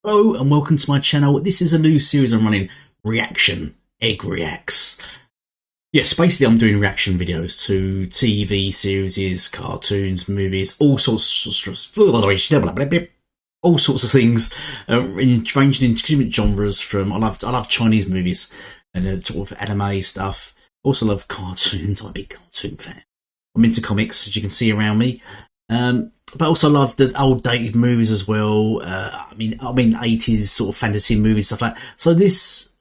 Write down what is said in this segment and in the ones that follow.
Hello and welcome to my channel. This is a new series I'm running, Reaction, E.G.G Reacts. Yes, basically I'm doing reaction videos to TV series, cartoons, movies, all sorts of things, ranging in different genres. From I love Chinese movies and sort of anime stuff. Also love cartoons. I'm a big cartoon fan. I'm into comics, as you can see around me. But I also love the old dated movies as well. I mean 80s sort of fantasy movies, stuff like that. So this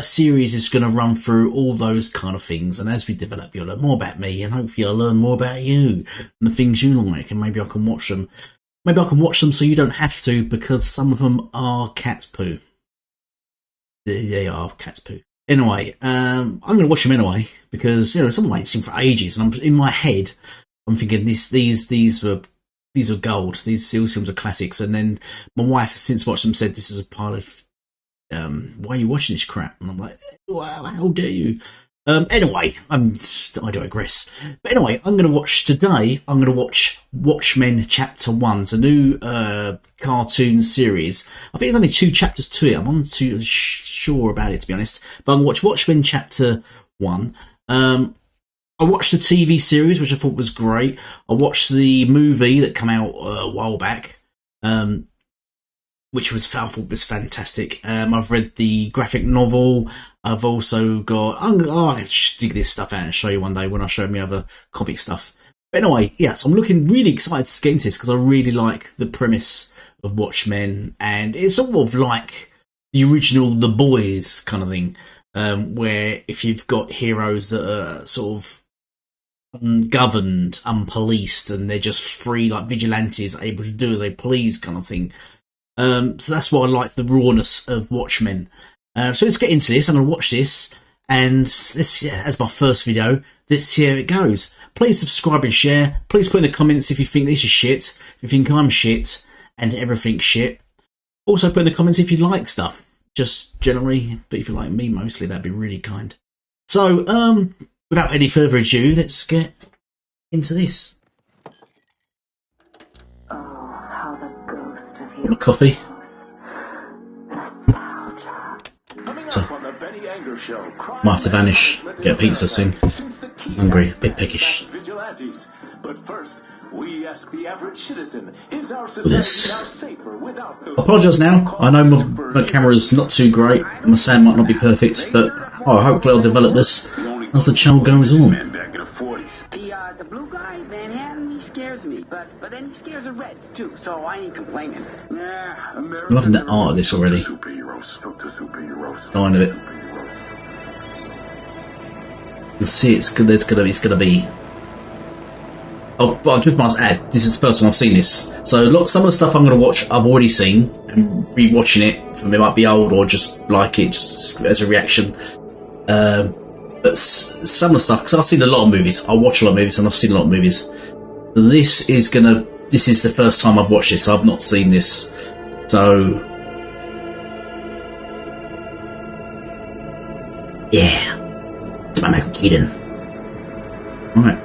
series is going to run through all those kind of things, and as we develop, you'll learn more about me, and hopefully I'll learn more about you and the things you like, and maybe I can watch them. Maybe I can watch them so you don't have to, because some of them are cat's poo. They are cat's poo. Anyway, I'm going to watch them anyway, because some of them I ain't seen for ages, and in my head I'm thinking these are gold. These films are classics. And then my wife has since watched them said this is a part of why are you watching this crap? And I'm like, wow, how dare you? Anyway, I digress. But anyway, I'm going to watch Watchmen Chapter 1. It's a new cartoon series. I think there's only 2 chapters to it. I'm not too sure about it, to be honest. But I'm going to watch Watchmen Chapter 1. I watched the TV series, which I thought was great. I watched the movie that came out a while back, which I thought was fantastic. I've read the graphic novel. I've also got... I can dig this stuff out and show you one day when I show me other comic stuff. But anyway, yeah, so I'm looking really excited to get into this because I really like the premise of Watchmen, and it's sort of like the original The Boys kind of thing, where if you've got heroes that are sort of ungoverned, unpoliced, and they're just free like vigilantes, able to do as they please kind of thing. So that's why I like the rawness of Watchmen. So let's get into this. I'm going to watch this, and this, as my first video, let's see how it goes. Please subscribe and share. Please put in the comments if you think this is shit, if you think I'm shit and everything's shit. Also put in the comments if you like stuff, just generally, but if you like me mostly, that'd be really kind. So without any further ado, let's get into this. Oh, how the ghost of you. Want a coffee? Nostalgia. So, might have to vanish, get a pizza soon. Hungry, a bit peckish. But first, we ask the average citizen, is our This. society now safer without those... I apologise now. I know my camera's not too great, and my sound might not be perfect, but hopefully I'll develop this as the channel goes on. The blue guy, Van Hatten, he scares me, but then he scares the Reds too, so I ain't complaining. Yeah, I'm loving the art of this already. Dying of it. You'll see it's gonna be. Oh, but I just must add, this is the first time I've seen this. So some of the stuff I'm gonna watch, I've already seen, and rewatching it for me might be old or just like it, just as a reaction. But some of the stuff, because I've seen a lot of movies, I watch a lot of movies and I've seen a lot of movies. This is the first time I've watched this, so I've not seen this. So, yeah, it's my Michael Keaton. Right.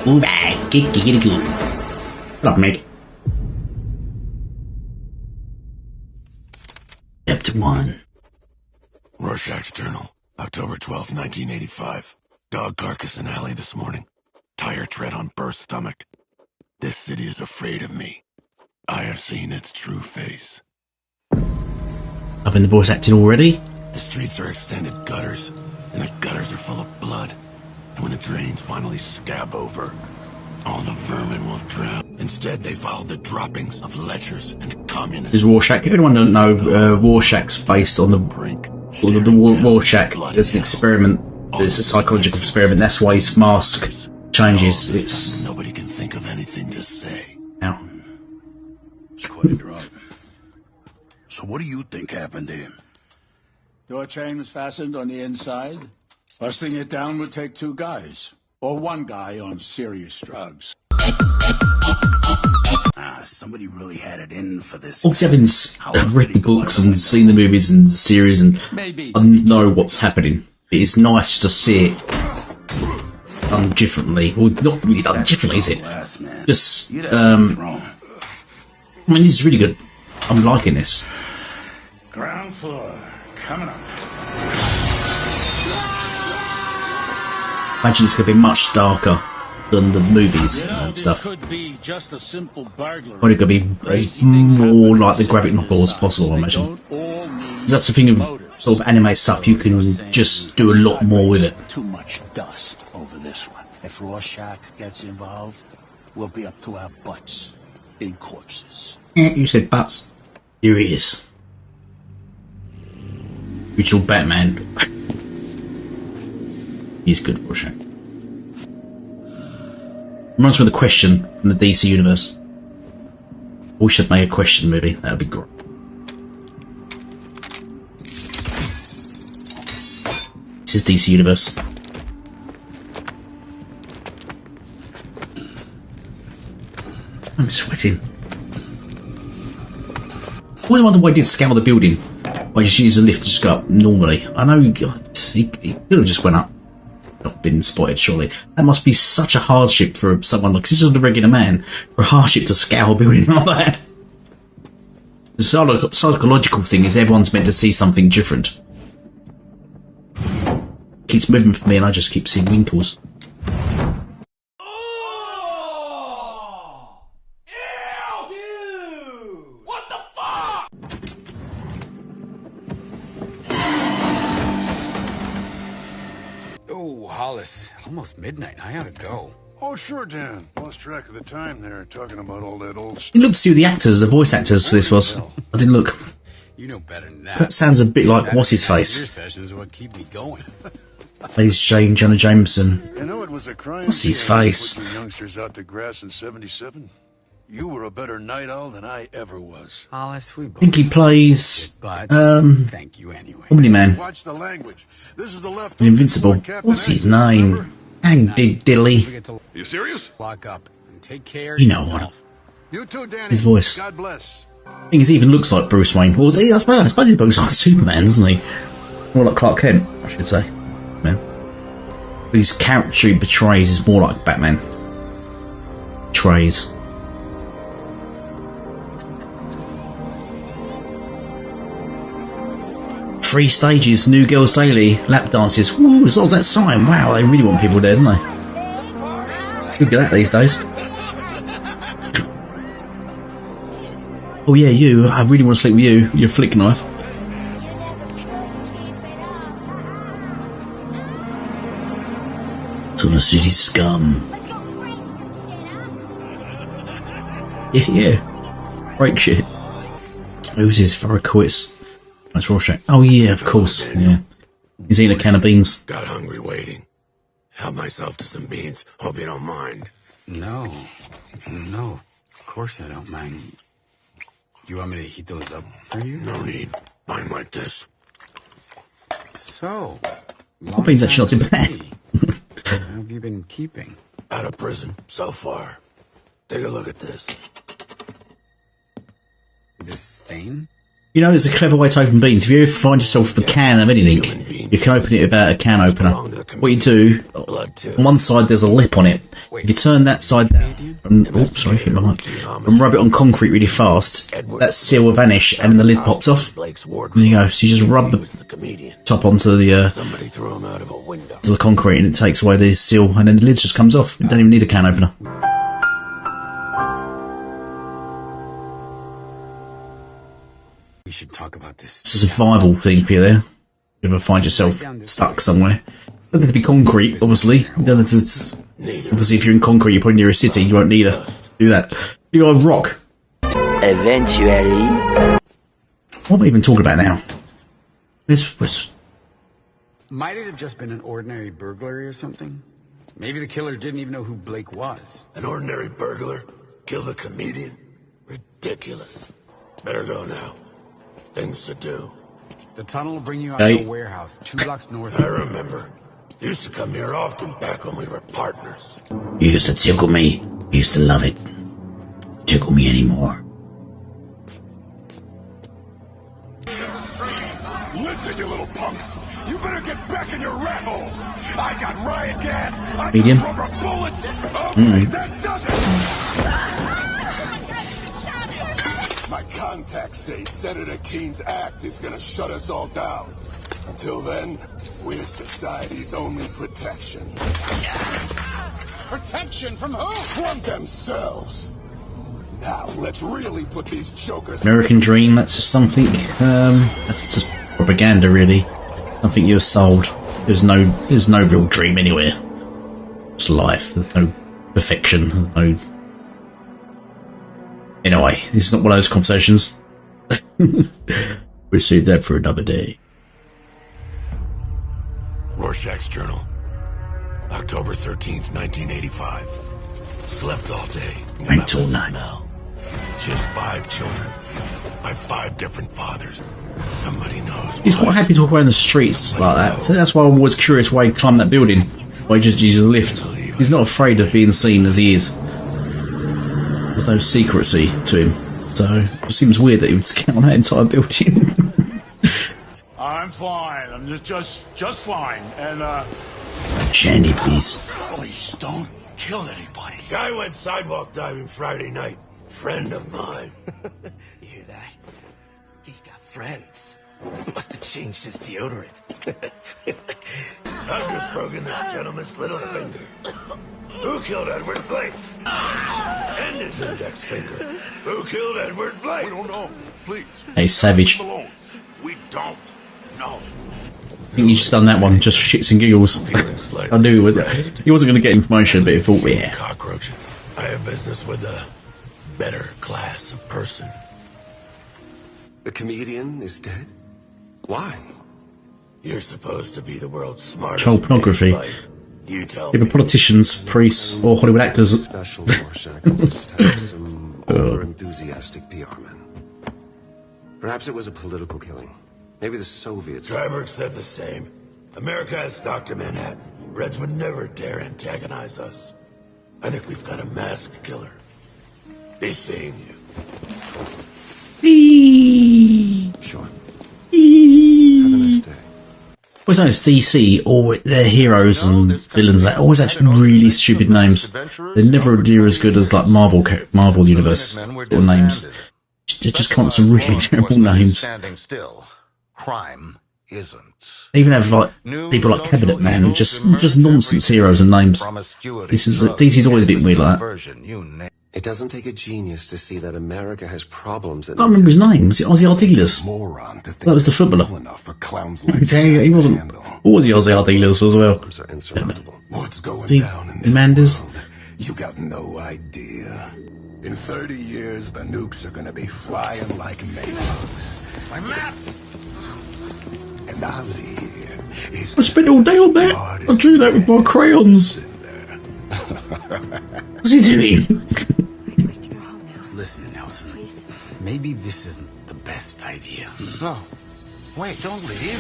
Alright, get good. Hello, Meg. Chapter 1. Rorschach's Journal, October 12, 1985. Dog carcass in alley this morning. Tire tread on burst stomach. This city is afraid of me. I have seen its true face. Having the voice acted already? The streets are extended gutters, and the gutters are full of blood. And when the drains finally scab over, all the vermin will drown. Instead, they follow the droppings of lechers and communists. Is Rorschach? If anyone don't know, Rorschach's based on the Rorschach. There's an experiment. It's a psychological experiment. That's why his mask changes. It's nobody can think of anything to say. Now. It's quite a drop. So what do you think happened to him? Door chain was fastened on the inside. Busting it down would take 2 guys. Or 1 guy on serious drugs. Somebody really had it in for this. Obviously, I've read the books and seen the movies and the series, and I know what's happening. It is nice to see it done differently. Well, not really done differently, is it? Last man. Just, You'd have been thrown. I mean, this is really good. I'm liking this. Ground floor. Coming up. Imagine it's going to be much darker than the movies and stuff. Could be just a simple burglary. Probably going to be as more like the graphic novel as possible, I imagine. That's the thing of sort of anime stuff, you can just do a lot more with it. Too much dust over this one. If Rorschach gets involved, we'll be up to our butts in corpses. Yeah, you said butts. Here he is. Original Batman. He's good, Rorschach. Reminds me of the Question from the DC universe. We should make a Question movie. That would be great. This is DC universe. I'm sweating. I wonder why he did scale the building. Why just use the lift to just go up normally. I know he could have just went up. Not been spotted, surely. That must be such a hardship for someone like, 'cause he's just a regular man, for a hardship to scale a building like that. The psychological thing is everyone's meant to see something different. Keeps moving for me and I just keep seeing wrinkles. Oh, Hollis, almost midnight. I ought to go. Oh, sure, Dan. Lost track of the time there, talking about all that old You stuff. looked to see who the actors, the voice actors for this was. I didn't look. You know better than that. That sounds a bit like what's his Your face? sessions are what keep me going. Plays Jonah Jameson. You know, it was a crime. What's his scene to face? Put you youngsters out to grass in '77. You were a better night owl than I ever was. Hollis, we both. I think he plays But thank you anyway. Omni Man. Watch the language. This is the left. Invincible. What's his name? Hang diddly. We get to You serious? lock up and take care. You know of what? yourself. You too, Danny. His voice. God bless. I think he even looks like Bruce Wayne. Well, I suppose he looks like Superman, doesn't he? More like Clark Kent, I should say. Man. His character he betrays is more like Batman. Betrays. Three stages, New Girls Daily, lap dances. Woo, it's all that sign. Wow, they really want people there, don't they? Look at that these days. Oh yeah, you. I really want to sleep with you. Your flick knife. To the city scum. Yeah. Break shit. Who's his Farrakowitz? That's Rorschach. Oh yeah, of course. Yeah. He's eating a can of beans. Got hungry waiting. Help myself to some beans. Hope you don't mind. No, of course I don't mind. You want me to heat those up for you? No need. Mine like this. So, Beans actually not too bad. How have you been keeping? Out of prison so far. Take a look at this. This stain? You know, there's a clever way to open beans. If you ever find yourself with a can of anything, you can open it without a can opener. What you do, on one side there's a lip on it. If you turn that side down, and, hit my mic, and rub it on concrete really fast, that seal will vanish and then the lid pops off. There you go. So you just rub the top onto the concrete and it takes away the seal and then the lid just comes off. You don't even need a can opener. We should talk about this. It's a survival thing for you there. If you ever find yourself stuck somewhere. It doesn't have to be concrete, obviously. Obviously, if you're in concrete, you're probably near a city, you won't need to do that. You're a rock. Eventually. What am I even talking about now? Might it have just been an ordinary burglary or something? Maybe the killer didn't even know who Blake was. An ordinary burglar? Kill the comedian? Ridiculous. Better go now. Things to do. The tunnel will bring you out to a warehouse 2 blocks north. I remember. Used to come here often back when we were partners. You used to tickle me. You used to love it. Tickle me anymore. Listen, you little punks! You better get back in your rat holes! I got riot gas! I Medium. got rubber bullets! Okay, that does it! My contacts say Senator Keene's act is gonna shut us all down. Until then, we're society's only protection. Protection from who? From themselves! Now, let's really put these jokers... American Dream, that's just something, that's just propaganda, really. Something you're sold. There's no real dream anywhere. It's life. There's no perfection. There's no... Anyway, this is not one of those conversations. We'll save that for another day. Rorschach's Journal. October 13th, 1985. Slept all day. Drank all night. Smell. She has 5 children. By 5 different fathers. Somebody knows. He's quite happy to walk around the streets like that. So that's why I'm always curious why he climbed that building. Why he just uses a lift. He's not afraid of being seen as he is. There's no secrecy to him. So it seems weird that he would scout that entire building. I'm fine. I'm just fine. And Shandy, please. Please don't kill anybody. Guy went sidewalk diving Friday night. Friend of mine. You hear that? He's got friends. Must have changed his deodorant. I've just broken this gentleman's little finger. Who killed Edward Blake? And his index finger. Who killed Edward Blake? We don't know. Please. Hey, Savage. Leave him alone. We don't know. I think he's just done that one, just shits and giggles. I knew he wasn't going to get information, but he thought, yeah. Cockroach. I have business with a better class of person. The comedian is dead? Why? You're supposed to be the world's smartest. Child pornography. man, you tell Either me. politicians, priests, or Hollywood actors. Special Rorschach just have some over-enthusiastic PR men. Perhaps it was a political killing. Maybe the Soviets... Dryberg said the same. America has Dr. Manhattan. Reds would never dare antagonize us. I think we've got a masked killer. Be seeing you. Sure. Have a nice day. Always known as DC, or their heroes and villains, they always have really stupid names. They're never near as good as like Marvel Universe sort of names. They just come up with some really terrible names. Crime isn't. They even have like people like Cabinet Man, just nonsense heroes and names. DC's always a bit weird like that. It doesn't take a genius to see that America has problems that... I can't remember his name. Was it Ozzy Ardiles? That was the footballer. He wasn't. Or was he Ozzy Ardiles as well? What's going See, down in this Manders? world? You got no idea. In 30 years, the nukes are gonna be flying like maybugs. My map! And Ozzy here is... I spent all day on that. I drew that with my crayons. What's he doing? Listen, Nelson. Maybe this isn't the best idea. No. Wait, don't leave.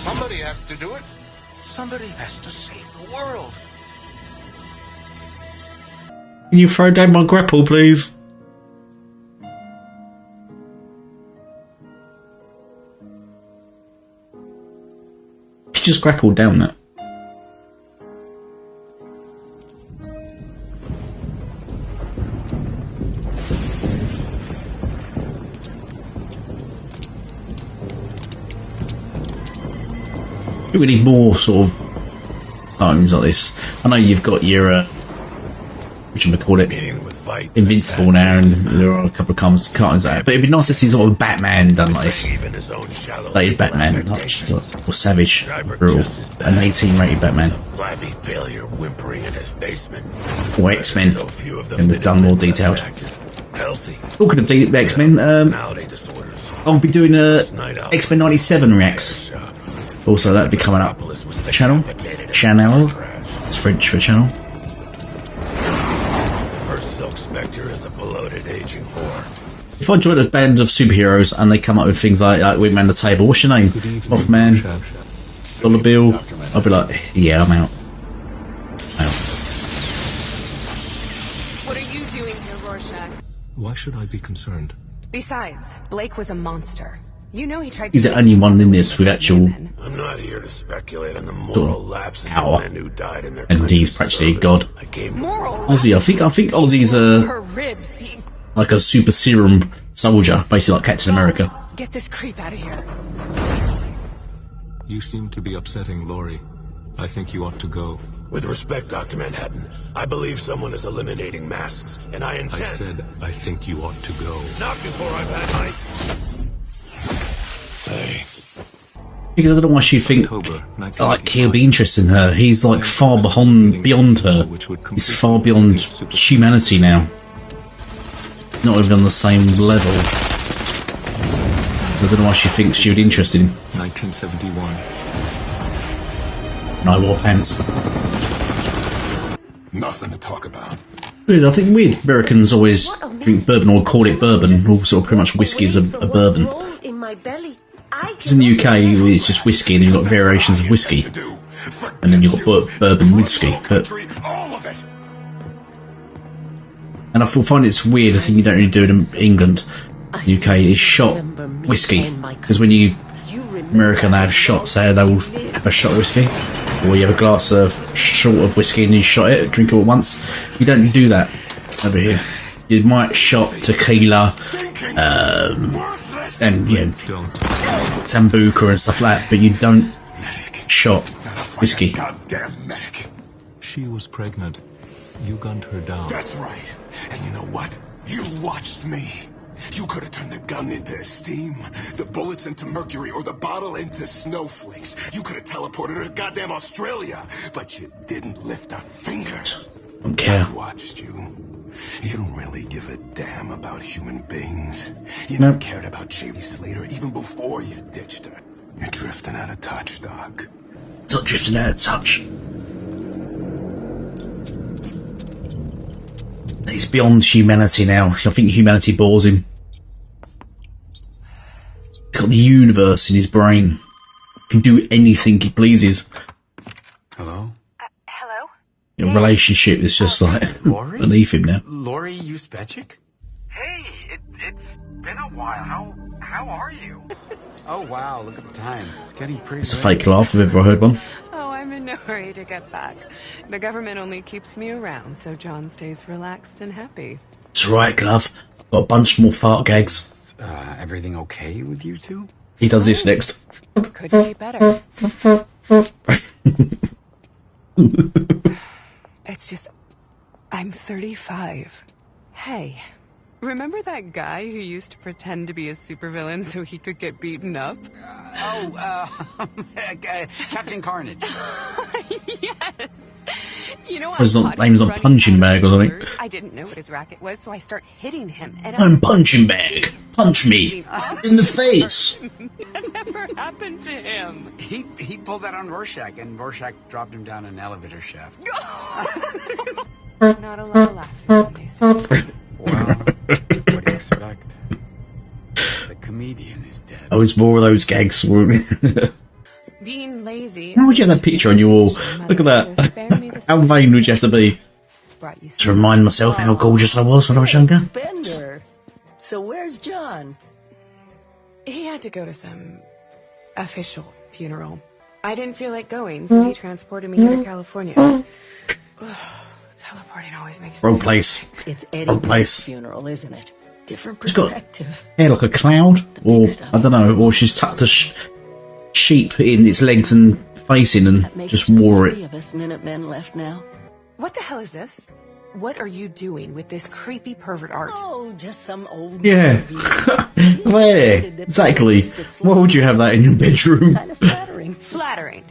Somebody has to do it. Somebody has to save the world. Can you throw down my grapple, please? He just grappled down that. We need more sort of homes like this. I know you've got your whatchamacallit, Invincible now, and there are a couple of cartoons out, but it'd be nice to see sort of Batman done like this. Rated Batman, not just or Savage, brutal, an 18 rated Batman. Or X-Men, and it's done more detailed. Talking of X-Men, I'll be doing X-Men 97 reacts. Also, that'll be coming up. Channel? It's French for channel. If I join a band of superheroes and they come up with things like Wingman the Table, what's your name? Mothman? Dollar Bill? I'll be like, yeah, I'm out. What are you doing here, Rorschach? Why should I be concerned? Besides, Blake was a monster. You know he tried to He's the only one in this with actual I'm not here to speculate on the moral lapses of power, men who died in their and he's country's practically a service. god. I came moral. Ozzy, I think Ozzy's Her ribs. He... like a super serum soldier, basically like Captain America. Get this creep out of here. You seem to be upsetting Lori. I think you ought to go. With respect, Dr. Manhattan, I believe someone is eliminating masks, and I intend... I said I think you ought to go. Not before I've had my... say. Because I don't know why she'd think like he'll be interested in her. He's like far beyond her. He's far beyond humanity now. Not even on the same level. I don't know why she thinks she would be interested in. 1971. No more pants. Nothing to talk about. Weird, I think Americans always drink bourbon or call it bourbon. All sort of pretty much whiskey is a bourbon. In my belly. Because in the UK it's just whiskey, and then you've got variations of whiskey, and then you've got bourbon whiskey. But and I find it's weird. I think you don't really do it in England. The UK is shot whiskey, because when you America they have shots there, they will have a shot of whiskey, or you have a glass of short of whiskey and you shot it, drink it at once. You don't do that over here. You might shot tequila, and you know, sambuca and stuff like that, but you don't shot whiskey. Goddamn medic. She was pregnant. You gunned her down. That's right. And you know what? You watched me. You could have turned the gun into steam, the bullets into mercury, or the bottle into snowflakes. You could have teleported her to goddamn Australia, but you didn't lift a finger. Don't care. I watched you. You don't really give a damn about human beings. You never cared about J.B. Slater even before you ditched her. You're drifting out of touch, Doc. It's not drifting out of touch. It's beyond humanity now. I think humanity bores him. He's got the universe in his brain. Can do anything he pleases. Hello? Hello? Your relationship is just like beneath him now. Lori Uspechik? Hey, it's been a while. How are you? Oh wow, look at the time. It's getting pretty It's a late. fake laugh if I've ever heard one. Oh, I'm in no hurry to get back. The government only keeps me around, so John stays relaxed and happy. It's right, Glove. Got a bunch more fart gags. Everything okay with you two? He does this next. Could be better. It's just, I'm 35. Hey, remember that guy who used to pretend to be a supervillain so he could get beaten up? Captain Carnage. Yes. You know, His name's not Punching Bag or something. I didn't know what his racket was, so I start hitting him. And I'm Punching Bag. Punch me in the face. That never happened to him. He pulled that on Rorschach, and Rorschach dropped him down an elevator shaft. Not a lot of laughs around these days. Well, what do you expect? The comedian is dead. Oh, it's more of those gags. Being lazy. Why would you have that picture on your wall? Look at that. How vain would you have to be? To remind myself how gorgeous I was when I was younger. Spender. So where's John? He had to go to some official funeral. I didn't feel like going, so he transported me here to California. Teleporting always makes me Wrong place. It's Eddie Wrong place. funeral, isn't it? Different She's got perspective. hair like a cloud, or I don't know, or she's tucked a sheep in its legs and face in and just wore Three it. of us Minutemen left now. What the hell is this? What are you doing with this creepy pervert art? Oh, just some old Yeah. Where? Exactly. Why would you have that in your bedroom? kind of flattering. Flattering.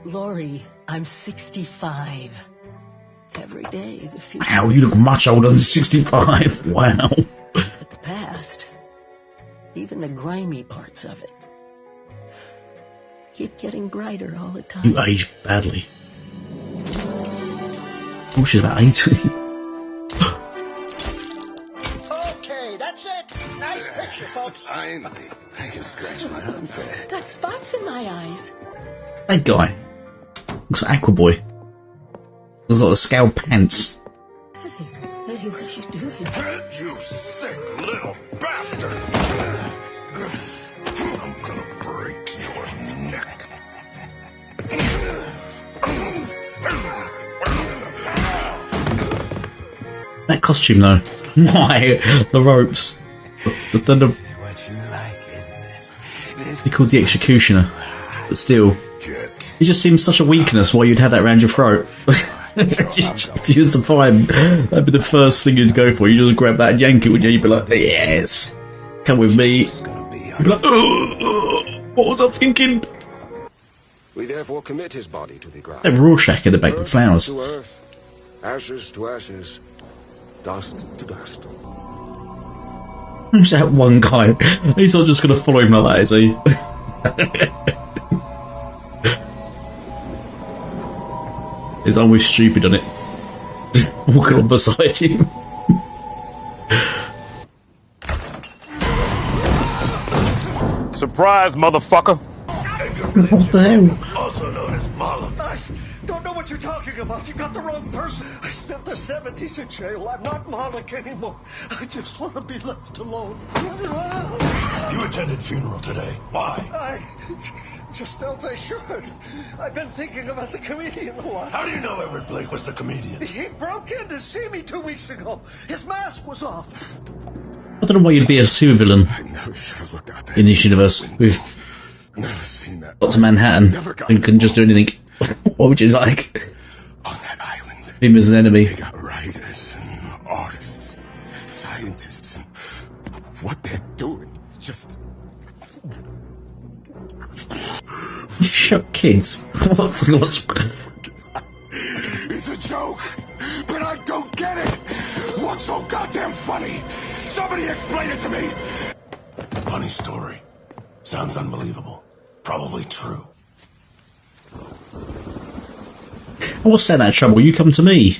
Lori, I'm 65. Every day, the future. Wow, you look much older than 65. Wow. But the past, even the grimy parts of it, keep getting brighter all the time. You age badly. Oh, she's about 80. Okay, that's it. Nice picture, folks. Finally, I can scratch my armpit. Got spots in my eyes. That guy. Looks like Aquaboy. Looks like a scaled pants. Eddie, what are you doing? You sick little bastard! I'm That costume though. Why? The ropes. The he called the executioner. But still, it just seems such a weakness why you'd have that around your throat. If you was to find, that'd be the first thing you'd go for. You just grab that and yank it, would you? You'd be like, yes, come with me. You'd be like, what was I thinking? We therefore commit his body to the ground. That Rorschach in the back with flowers. To earth, ashes to ashes, dust to dust. Who's that one guy? He's not just going to follow him like that, is he? His arm with stupid on it. Walking on beside him. Surprise, motherfucker! What the hell? Also known as Moloch. I don't know what you're talking about. You got the wrong person. I spent the 70s in jail. I'm not Moloch anymore. I just want to be left alone. You attended funeral today. Why? I just felt I should. I've been thinking about the comedian a lot. How do you know Edward Blake was the comedian? He broke in to see me 2 weeks ago. His mask was off. I don't know why you'd be a supervillain in this universe with Dr. Manhattan who can just do anything. What would you like? On that island, him as an enemy. they got writers and artists, scientists, and what they're doing is just... Shut kids. What's It's a joke, but I don't get it. What's so goddamn funny? Somebody explain it to me. Funny story. Sounds unbelievable. Probably true. What's that trouble? You come to me,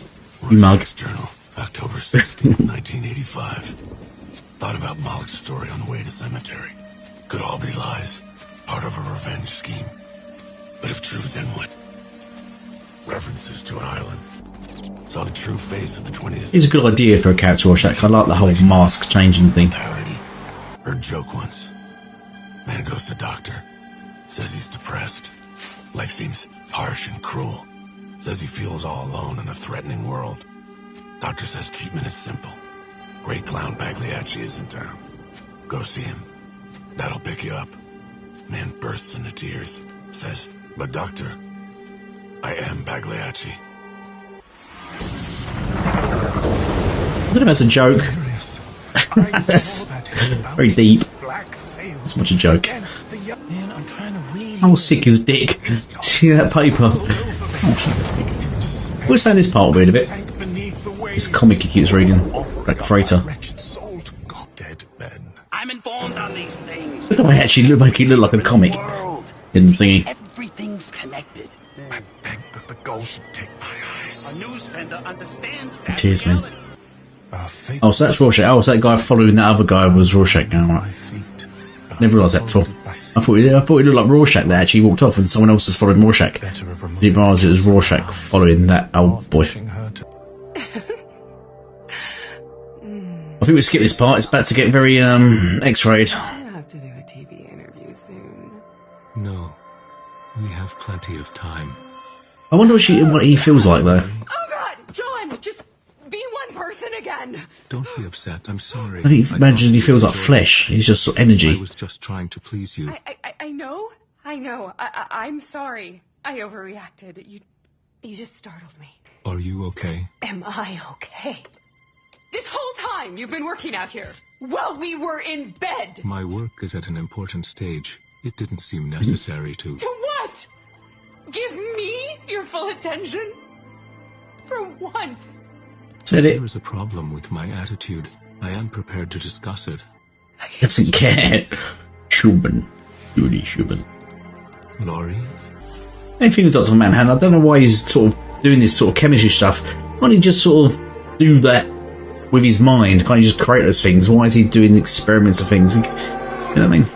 you mug. Journal, October 16th, 1985. Thought about Moloch's story on the way to cemetery. Could all be lies. Part of a revenge scheme. But if true, then what? References to an island. Saw the true face of the 20th. It's a good idea for a character Rorschach. I like the whole mask changing thing. Parody. Heard joke once. Man goes to doctor. Says he's depressed. Life seems harsh and cruel. Says he feels all alone in a threatening world. Doctor says treatment is simple. Great clown Pagliacci is in town. Go see him. That'll pick you up. Man bursts into tears. Says, but doctor, I am Pagliacci. I don't know if that's a joke. That's very deep. It's much a joke. How sick is Dick? See that paper? I always found this part weird a bit. This comic he keeps reading. Like Freighter. I'm informed on these things. Look at I actually make it look like a comic in the thingy. Everything's connected. I beg that the goal should take my eyes. A news vendor understands that. Cheers, man. Oh, so that's Rorschach. Oh, so that guy following that other guy was Rorschach. Oh, right. Never realised that before. I thought he looked like Rorschach there. Actually, he walked off and someone else was following Rorschach. Didn't realise it was Rorschach following that old boy. I think we skip this part. It's about to get very X-rated. I'll have to do a TV interview soon. No, we have plenty of time. I wonder what he feels like though. Oh God, John, just be one person again. Don't be upset. I'm sorry. I think imagine he feels like flesh. He's just sort of energy. I was just trying to please you. I know. I'm sorry. I overreacted. You just startled me. Are you okay? Am I okay? This whole time you've been working out here while we were in bed. My work is at an important stage. It didn't seem necessary to... To what? Give me your full attention? For once. Said it. There is a problem with my attitude. I am prepared to discuss it. He doesn't care. Schumann. Judy Schumann. Laurie? Anything with Dr. Manhattan, I don't know why he's sort of doing this sort of chemistry stuff. Why don't he just sort of do that with his mind? Can't he just create those things? Why is he doing experiments of things? You know what I mean?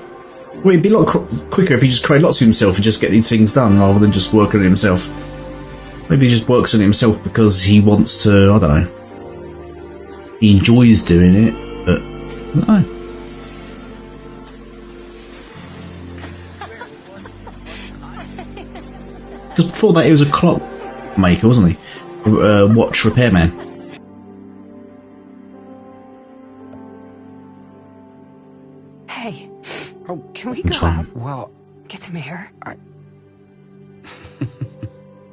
Well, it'd be a lot quicker if he just created lots of himself and just get these things done rather than just working on it himself. Maybe he just works on it himself because he wants to, I don't know. He enjoys doing it, but I don't know. Because before that he was a clock maker, wasn't he? A watch repairman. Oh, can we go out? Well, Get some air.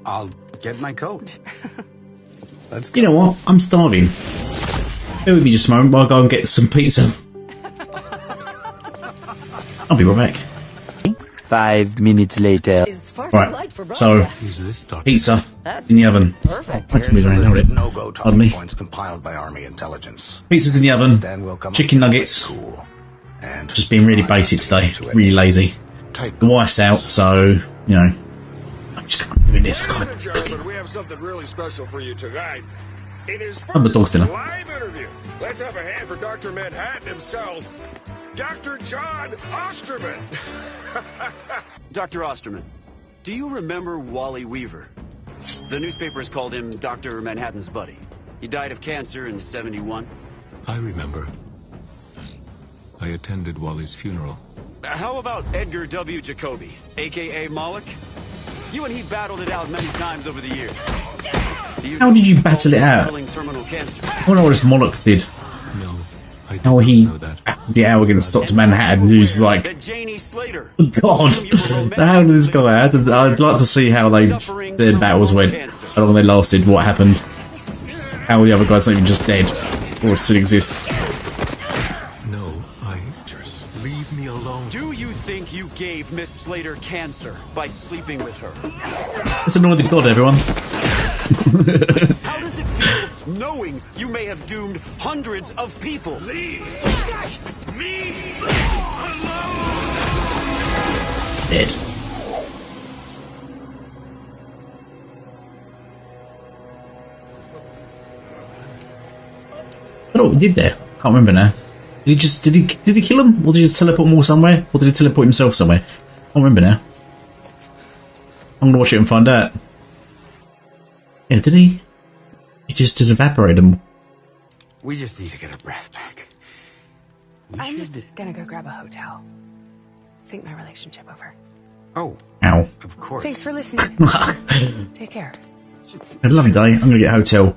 I'll get my coat. Let's go. You know what? I'm starving. Bear with me just a moment while I go and get some pizza. I'll be right back. 5 minutes later. Right, so pizza in the oven. Pardon me. Compiled by Army intelligence. Pizza's in the oven. Chicken nuggets. Just being really basic today. Really lazy. The wife's out, so you know. I'm just can't do this. I can't. Gentlemen, we have something really special for you tonight. It is I'm the dog's dinner. live interview. Let's have a hand for Dr. Manhattan himself, Dr. John Osterman. Dr. Osterman, do you remember Wally Weaver? The newspapers called him Dr. Manhattan's buddy. He died of cancer in '71. I remember. I attended Wally's funeral. How about Edgar W. Jacoby, a.k.a. Moloch? You and he battled it out many times over the years. How did you battle it out? Terminal cancer? I don't know what this Moloch did. No, I how he the hour against Dr. Manhattan, who's like, oh God. So how did this go out? I'd like to see how their battles went, how long they lasted, what happened, how the other guy's not even just dead or still exists. No, I just leave me alone. Do you think you gave Miss Slater cancer by sleeping with her? Let's annoy the God, everyone. How does it feel knowing you may have doomed hundreds of people? Leave me alone. Dead. I don't know what he did there. Can't remember now. Did he kill him, or did he just teleport more somewhere, or did he teleport himself somewhere? Can't remember now. I'm gonna watch it and find out. Yeah, did he? He just evaporated him. We just need to get our breath back. I'm just gonna go grab a hotel. Think my relationship over. Oh. Ow. Of course. Thanks for listening. Take care. Had a lovely day. I'm gonna get a hotel.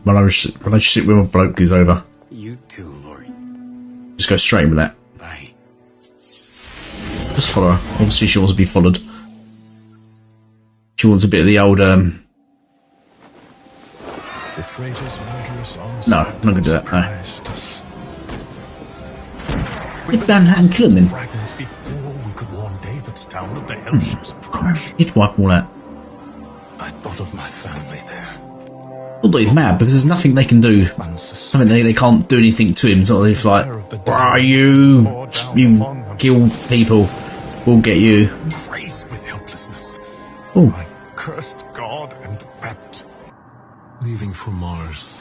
My relationship with my bloke is over. You too, Lori. Just go straight in with that. Bye. Just follow her. Obviously she wants to be followed. She wants a bit of the old no, I'm not gonna do that, no. Did Manhattan kill him then? He'd wipe all that. I thought of my family there. Not that he's mad, because there's nothing they can do. I mean, they can't do anything to him. It's not like, you kill people, we'll get you. Crazed with helplessness. Oh. I cursed God and wept. Leaving for Mars.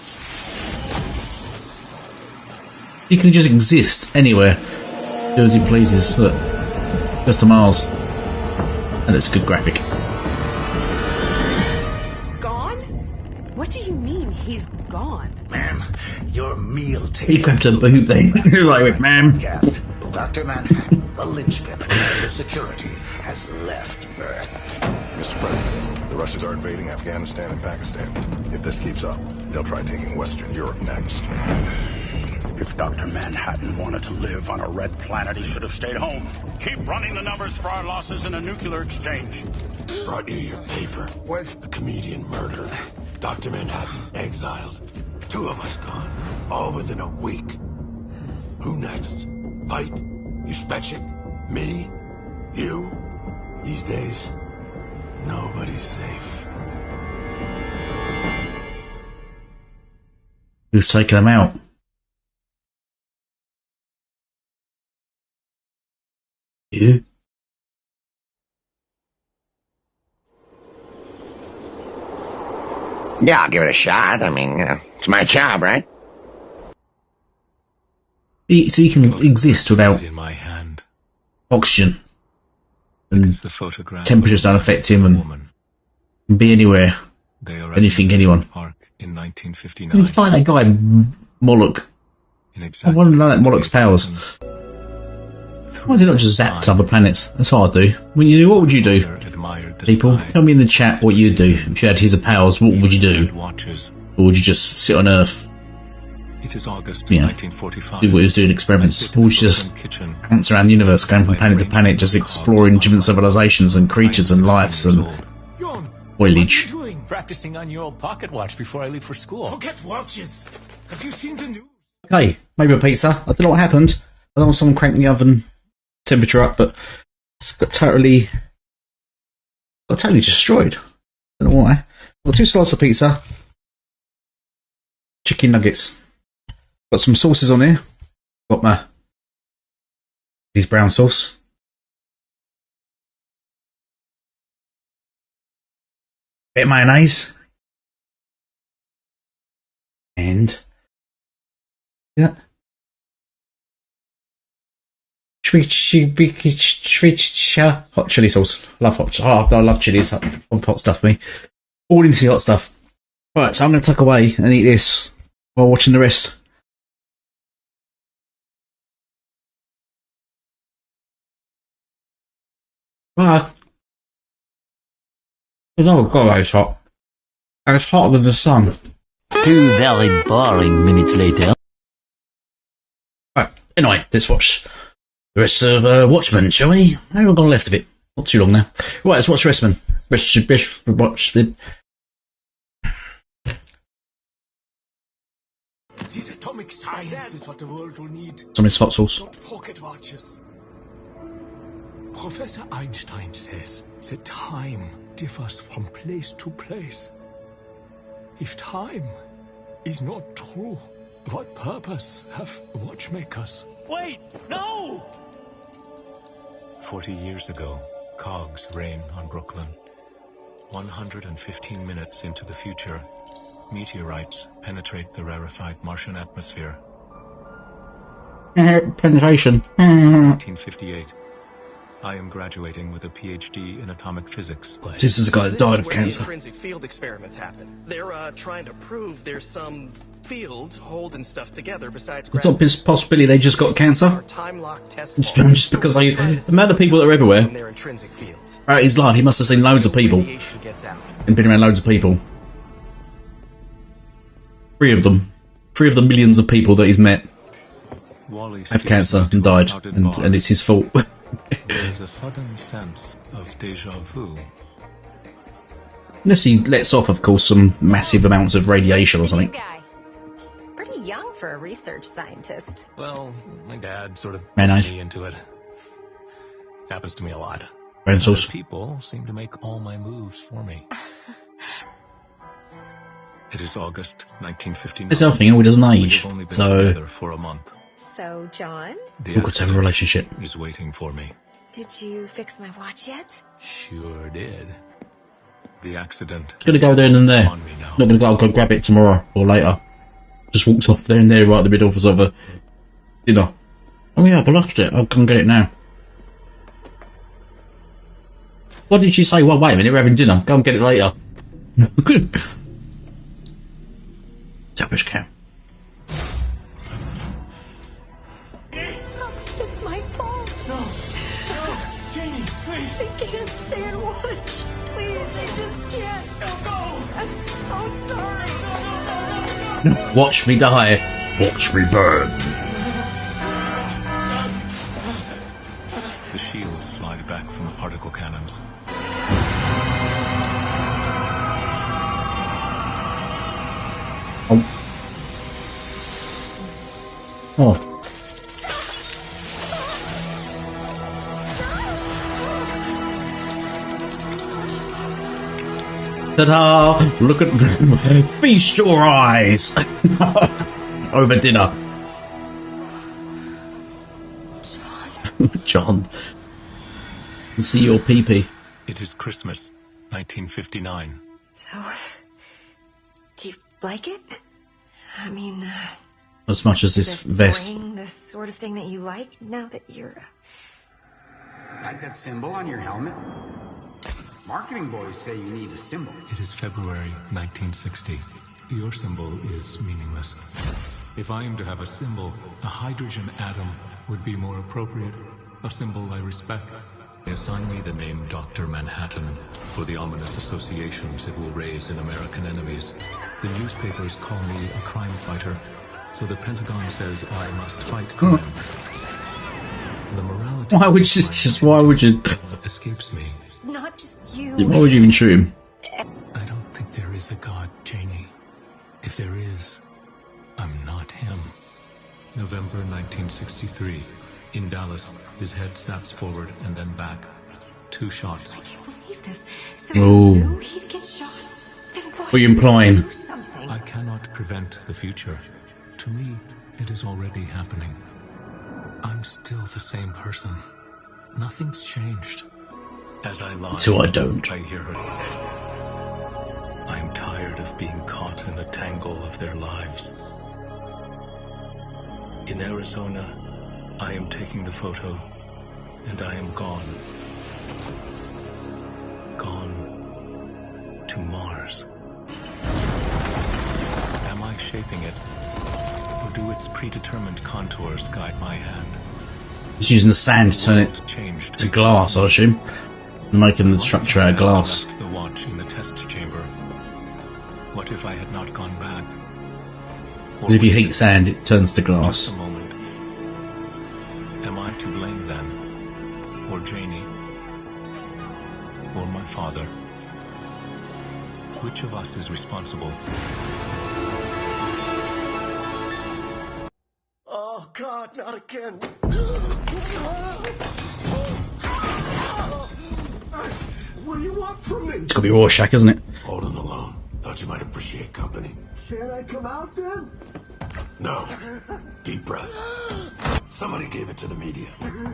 He can just exist anywhere, do as he pleases. Look, goes to Mars, and it's a good graphic. Gone? What do you mean he's gone? Ma'am, your meal ticket. He grabbed a boob thing. You're like, ma'am. Dr. Manhattan, the linchpin of the security, has left Earth. Mr. President, the Russians are invading Afghanistan and Pakistan. If this keeps up, they'll try taking Western Europe next. If Dr. Manhattan wanted to live on a red planet, he should have stayed home. Keep running the numbers for our losses in a nuclear exchange. Brought you your paper. What? A comedian murdered. Dr. Manhattan exiled. 2 of us gone. All within a week. Who next? Fight? Uspechik? Me? You? These days, nobody's safe. Who's taking them out? You? Yeah, I'll give it a shot. I mean, you know, it's my job, right? So you can exist without oxygen, and temperatures don't affect him, and can be anywhere, anything, anyone. In You 1959. fight that guy Moloch. I want to know that Moloch's powers. Why is he not just zapped to other planets? That's what I'd do. What would you do? People, tell me in the chat what you'd do. If you had his powers, what would you do? Or would you just sit on Earth It is August you know, 1945. people who's doing experiments. All just ants around the universe, going from planet to planet, just exploring different civilizations and creatures and lives and foliage. Practicing on your old pocket watch before I leave for school. Pocket watches. Have you seen the news? Okay, maybe a pizza. I don't know what happened. I don't know, someone cranked the oven temperature up, but it's got totally destroyed. Don't know why. Got 2 slices of pizza, chicken nuggets. Got some sauces on here. Got these brown sauce. Bit of mayonnaise. And yeah. Hot chili sauce. Love hot. I love chilies. Hot stuff, me. All into the hot stuff. Right, so I'm going to tuck away and eat this while watching the rest. Oh god, it's hot. And it's hotter than the sun. 2 very boring minutes later. Right, anyway, let's watch the rest of Watchmen, shall we? How long have I got left of it? Not too long now. Right, let's watch Watchmen. Watch the... This atomic science is what the world will need. Some of this hot sauce. Not pocket watches. Professor Einstein says that time differs from place to place. If time is not true, what purpose have watchmakers? Wait, no! 40 years ago, cogs reign on Brooklyn. 115 minutes into the future, meteorites penetrate the rarefied Martian atmosphere. Penetration. 1958. I am graduating with a PhD in atomic physics. This is a guy that died of cancer. Intrinsic field experiments happen. They're trying to prove there's some field holding stuff together besides It's not a possibility they just got cancer. Just because the amount of people that are everywhere. Throughout his life, he must have seen loads of people. And been around loads of people. 3 of them. 3 of the millions of people that he's met have cancer and died. And it's his fault. There's a sudden sense of deja vu. Unless he lets off, of course, some massive amounts of radiation or something. Guy. Pretty young for a research scientist. Well, my dad sort of Very pushed nice. me into it. Happens to me a lot. Brown sauce. Other people seem to make all my moves for me. It is August 1959. It's nothing, you know, he doesn't age. We've only been So, together for a month. So, John, The we could have a relationship. is waiting for me. did you fix my watch yet? Sure did. The accident. He's gonna go there and then there. Not gonna go, I'll go grab it tomorrow or later. Just walks off there and there, right in the middle for sort of a, you know. Oh yeah, I've lost it. I'll come get it now. What did she say? Well, wait a minute, we're having dinner. Go and get it later. Selfish cow. It's my fault. No, Jamie, please. I can't stay and watch. Please, I just can't. Go. I'm so sorry. Watch me die. Watch me burn. The shields slide back from the particle cannons. Oh. Oh. Ta-da! Look at... Feast your eyes! Over dinner. John. See your pee-pee. It is Christmas, 1959. So, do you like it? I mean, As much as this vest. wearing the sort of thing that you like now that you're... Like that symbol on your helmet? Marketing boys say you need a symbol. It is February 1960. Your symbol is meaningless. If I am to have a symbol, a hydrogen atom would be more appropriate. A symbol I respect. They assign me the name Dr. Manhattan for the ominous associations it will raise in American enemies. The newspapers call me a crime fighter. So the Pentagon says I must fight crime. The morality. Why would you just? Why would you? Escapes me. Not just you. Why would you even shoot him? I don't think there is a God, Janie. If there is, I'm not him. November 1963. In Dallas, his head snaps forward and then back. 2 shots. I can't believe this. So Oh. you knew he'd get shot? Then why What are you implying? did you do something? I cannot prevent the future. To me, it is already happening. I'm still the same person. Nothing's changed. As I lie, Until I don't. I hear her. I am tired of being caught in the tangle of their lives. In Arizona, I am taking the photo, and I am gone. Gone to Mars. Am I shaping it? Or do its predetermined contours guide my hand? He's using the sand to turn it to glass, I assume. Making the structure out of glass. I left the watch in the test chamber. What if I had not gone back? Because if you heat sand, it turns to glass. Just a moment. Am I to blame then? Or Janie? Or my father? Which of us is responsible? Oh, God, not again. What do you want from me? It's got to be Rorschach, isn't it? Holding alone. Thought you might appreciate company. Can't I come out then? No. Deep breath. Somebody gave it to the media.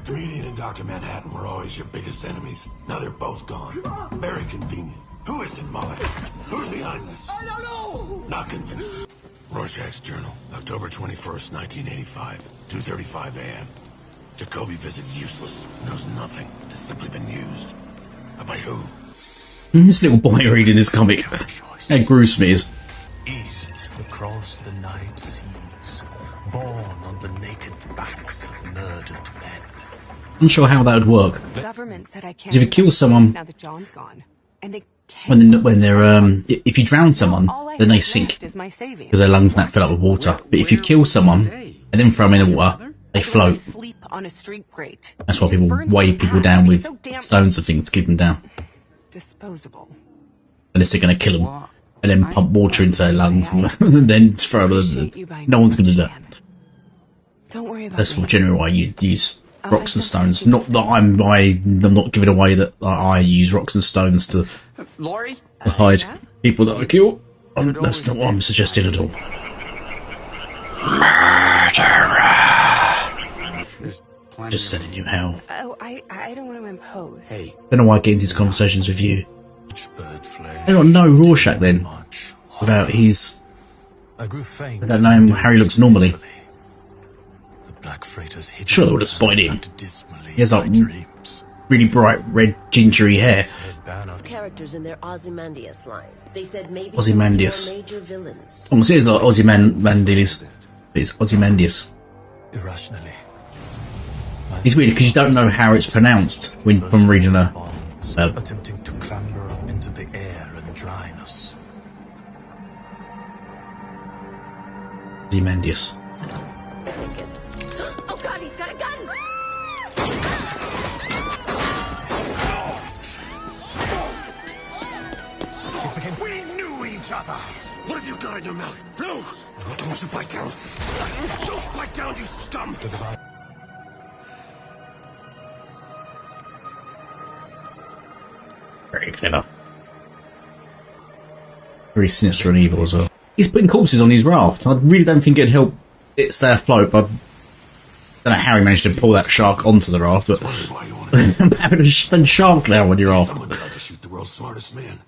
Comedian and Dr. Manhattan were always your biggest enemies. Now they're both gone. Very convenient. Who is in Mullet? Who's behind this? I don't know! Not convinced. Rorschach's Journal, October 21st, 1985, 2:35 a.m. Jacoby visits useless. Knows nothing. Has simply been used. By who? This little boy reading this comic. How gruesome it is. East, across the night seas, born on the naked backs of murdered men. I'm not sure how that would work. The government said I can't. If you kill someone now that John's gone, and they when they're if you drown someone, then they sink is my savings. because their lungs now fill up with water. But if you kill someone and then throw them in the water, they float. Sleep on a street grate. That's why people weigh people down with stones and things to keep them down. Disposable. Unless they're going to kill them and then pump water into their lungs and then throw them. No one's going to do that. Don't worry about That's me. generally why you use rocks and stones. Not that I'm not giving away that I use rocks and stones to Laurie? hide people that I kill. That's not what I'm suggesting at all. Just telling you how. Oh, I don't want to impose. Hey. Don't know why I get into these conversations with you. I don't know Rorschach then. Without his. I don't know him how he looks normally. Sure, they would have spotted him. He has like really bright red gingery hair. Characters in their Ozymandias line. They said maybe Ozymandias. major villains. Almost is like Ozymandias. It's Ozymandias. Irrationally. It's weird because you don't know how it's pronounced when from reading a. Attempting to clamber up into the air and dryness. Ozymandias. I think it's. Oh God, he's got a gun! We knew each other! What have you got in your mouth? No! Don't you bite down! Don't bite down, you scum! Very clever. Very sinister and evil as well. He's putting corpses on his raft. I really don't think it'd help it stay afloat, but I don't know how he managed to pull that shark onto the raft, but having a shark now on your raft. Someone tried to shoot the world's smartest man.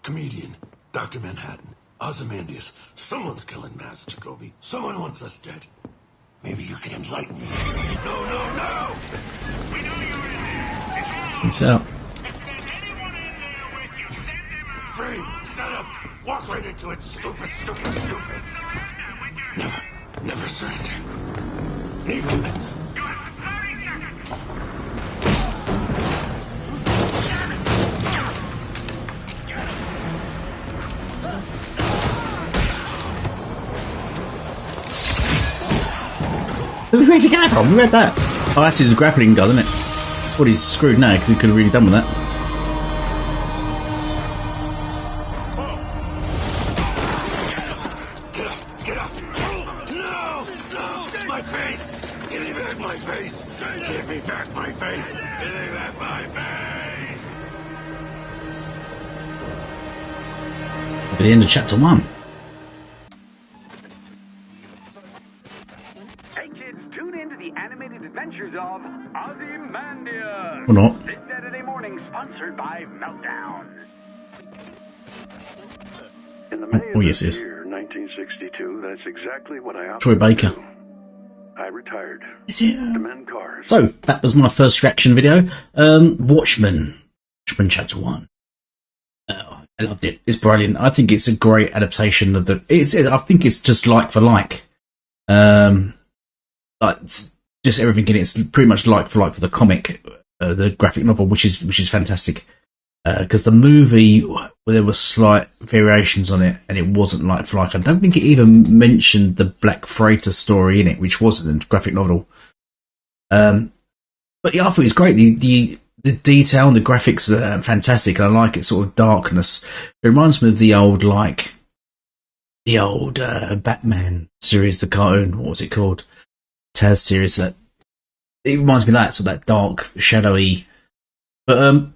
Comedian, Dr. Manhattan, Ozymandias. Someone's killing Mass, Jacoby. Someone wants us dead. Maybe you can enlighten me. No, no, no! We know you're in there. Peace out. Free, set up, walk right into it, stupid, stupid, stupid. Never surrender. Need weapons. Where'd he get from? Who read that? Oh, that's his grappling gun, isn't it? Well, he's screwed now because he could have really done with that. Get up! No! My face! Give me back my face! Give me back my face! Give me back my face! At the end of chapter 1. Hey kids, tune in to the animated adventures of Ozymandias. Or not. This Saturday morning, sponsored by Meltdown. In the May Oh, of yes, this yes. year, 1962, that's exactly what I opted Troy Baker. to do. I retired. Is it? To mend cars. So, that was my first reaction video. Watchmen. Watchmen chapter 1. I loved it. It's brilliant. I think it's a great adaptation of the... I think it's just like for like. Like just everything in it. It's pretty much like for the comic, the graphic novel, which is fantastic. Because the movie, well, there were slight variations on it, and it wasn't like for like. I don't think it even mentioned the Black Freighter story in it, which wasn't in the graphic novel. But yeah, I thought it was great. The detail and the graphics are fantastic, and I like its sort of darkness. It reminds me of the old Batman series, the cartoon. What was it called? Taz series. That it reminds me of that, sort of that dark, shadowy. But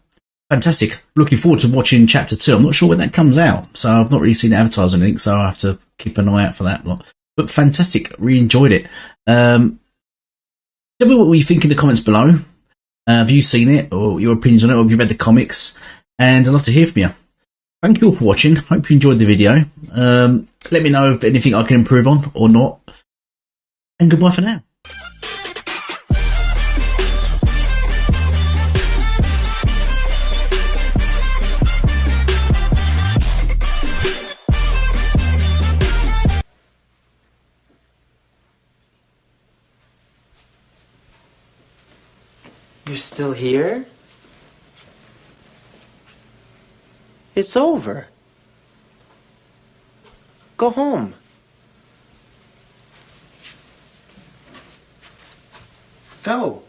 fantastic. Looking forward to watching chapter 2. I'm not sure when that comes out, so I've not really seen it advertised or anything, so I have to keep an eye out for that. But fantastic. Really enjoyed it. Tell me what you think in the comments below. Have you seen it, or your opinions on it, or have you read the comics? And I'd love to hear from you. Thank you all for watching. Hope you enjoyed the video. Let me know if anything I can improve on or not. And goodbye for now. You're still here? It's over. Go home. Go.